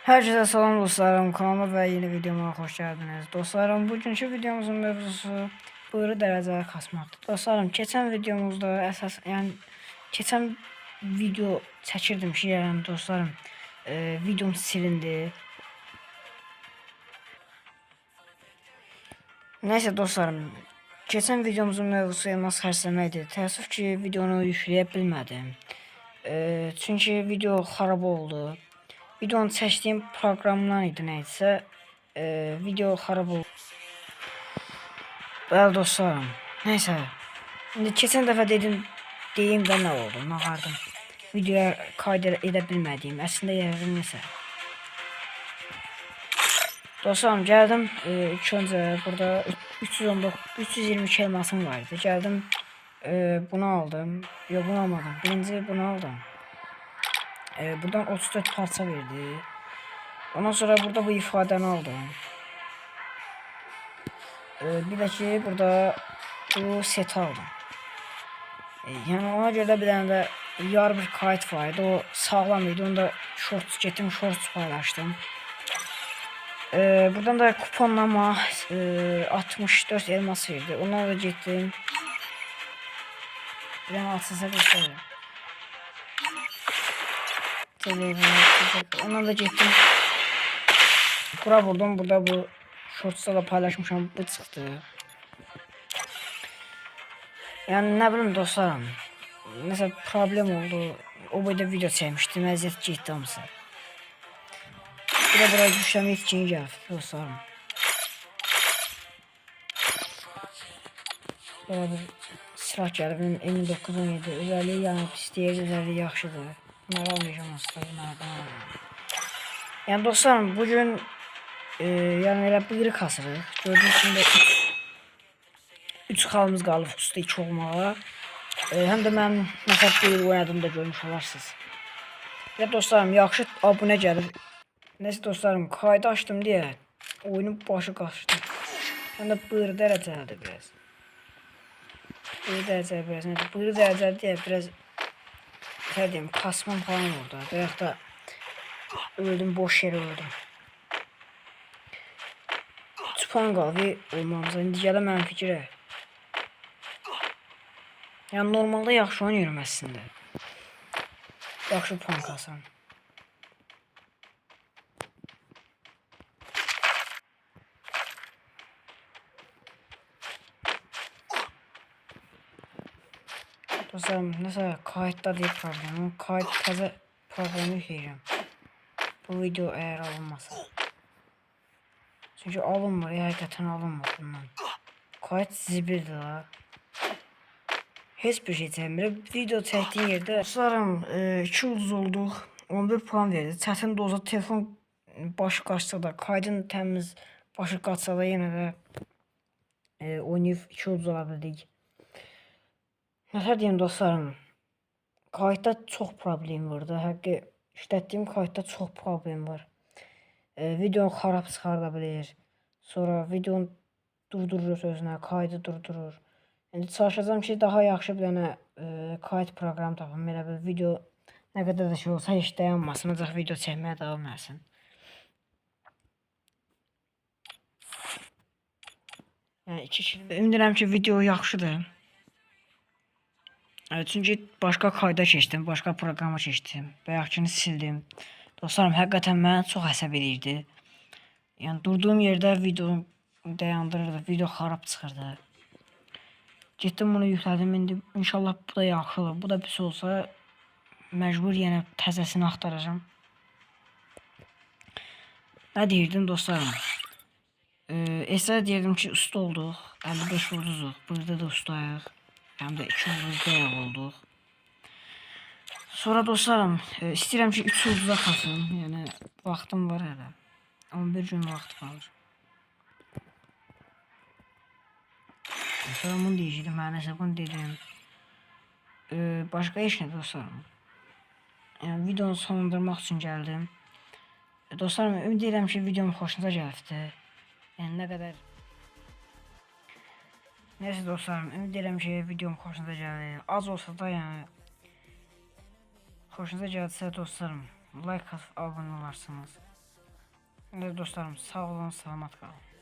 Herkese salam dostlarım, kanalıma ve yeni videoma hoş geldiniz. Dostlarım, bugünkü videomuzun mevzusu buyru dərəcələri kasmaqdır. Dostlarım, keçən videomuzda keçən video çəkirdim ki, yəni dostlarım, videom silindi. Neyse dostlarım, keçən videomuzun mevzusu elmas xərcləməkdir. Təəssüf ki, videonu yükləyə bilmədim. Çünki video xarab oldu. Videonu çəkdiyim proqramdan idi nəysə, video xarab oldu. Bəli dostlarım, nəysə. İndi keçən dəfə deyim də nə oldu, nağardım. Videoya kaydı edə bilmədiyim, əslində yəqin nəsə. Dostlarım, gəldim ilk öncə burada 322 elmasım var idi. Gəldim, bunu aldım. Yox, bunu almadım. Birinci bunu aldım. Buradan 34 parça verdi. Ondan sonra burada bu ifadəni aldım. Bir de ki burada bu set aldım. Yani ona göre bir tane de yar bir kayıt vardı. O sağlam idi. Onu da shorts getdim, shorts paylaştım. Buradan da kuponlama 64 elmas verdi. Ondan da getdim. Bir tane atsıza göstereyim. Ondan da getdim. Bura vurdum. Burada bu shorts'ta da paylaşmışam. Bu çıxdı. Yani ne bileyim dostlarım. Mesela problem oldu. O boyda video çekmiştim. Əziyyət getdi hamısı. Bir de buraya güçləmək için gəldi dostlarım. Böyle bir silah gəldi. Benim 5917 özelliği yani pis deyil, özelliği yaxşıdır. Bunları almayacağım aslında. Bunlardan alacağım. Yani dostlarım bugün yani elə bıyırı kasırıq. Gördüğünüz kimi 3 xalımız qalıb usta 2 olmağa. Həm də mən məsəl bıyır oynadığımda görmüş olarsınız. Və dostlarım yaxşı abunə gəlir. Neyse dostlarım kaydı açtım diye oyunun başı kaçtı. Hem de bıyır dərəcəlidir biraz. Bıyır dərəcəli biraz nedir? Bıyır dərəcəli diye biraz ne diyeyim kasmam falan oldu. Biraz da öldüm, boş yere öldüm. 3 puan qaldı olmamıza. İndi gələ mənim fikirə. Yani normalde yaxşı oynayıram əslində. Yaxşı puan kasam. Dostlarım, nəsə kayıtda deyil problemi. Kayıt təzə problemi yükləyəcəm. Bu video eğer alınmasa. Çünkü alınmır, həqiqətən alınmır bundan. Kayıt zibildir ha. Heç bir şey çəkmir. Video çəkdiyin yerdə dostlarım 2 ulduz olduq. 11 puan verdi. Çətin doza telefon başı qaçsa da, kaydın təmiz başı qaçsa da yenə də oynayıb 2 ulduz ala bildik. Nəsə deyim dostlarım. Kayıtda çox problem var da. Həqiqi işlətdiyim kayıtda çox problem var. Videonu xarab çıxarda bilir. Sonra videonu durdurur özünə, kaydı durdurur. İndi çalışacağım ki daha yaxşı bir dənə kayıt proqramı tapım. Elə bir video nə qədər də şey olsa heç dayanmasın, ancaq video çəkməyə davam etsin. Yəni 2 kişi ümidləyirəm ki video yaxşıdır. Çünki başqa kayda keçdim, başqa proqrama keçdim. Bayaqkını sildim. Dostlarım, həqiqətən mənə çox əsəb edirdi. Yəni durduğum yerdə videonu dayandırırdı, video xarab çıxırdı. Getdim bunu yüklədim. İndi inşallah bu da yaxşı olur. Bu da pis olsa məcbur yenə təzəsini axtaracağam. Nə deyirdim dostlarım? Esra deyirdim ki usta olduq. 55 ulduzuq. Burada da ustayıq. Həm də 2 ulduzda olduq. Sonra dostlarım istəyirəm ki 3 ulduza xasım. Yəni vaxtım var hələ. 11 gün vaxt qalır. Sonra bunu deyəcəkdim, mən nəsə bunu dedim. Başqa heç nə dostlarım. Yəni videonu sonlandırmaq üçün gəldim. Dostlarım, ümid edirəm ki videom xoşunuza gəlibdi. Yəni nə qədər neyse dostlarım, ümid edirəm ki videom xoşunuza gəldi. Az olsa da yəni xoşunuza gəldisə dostlarım, like atıb abunə olarsınız. Evet dostlarım, sağ olun, salamat kalın.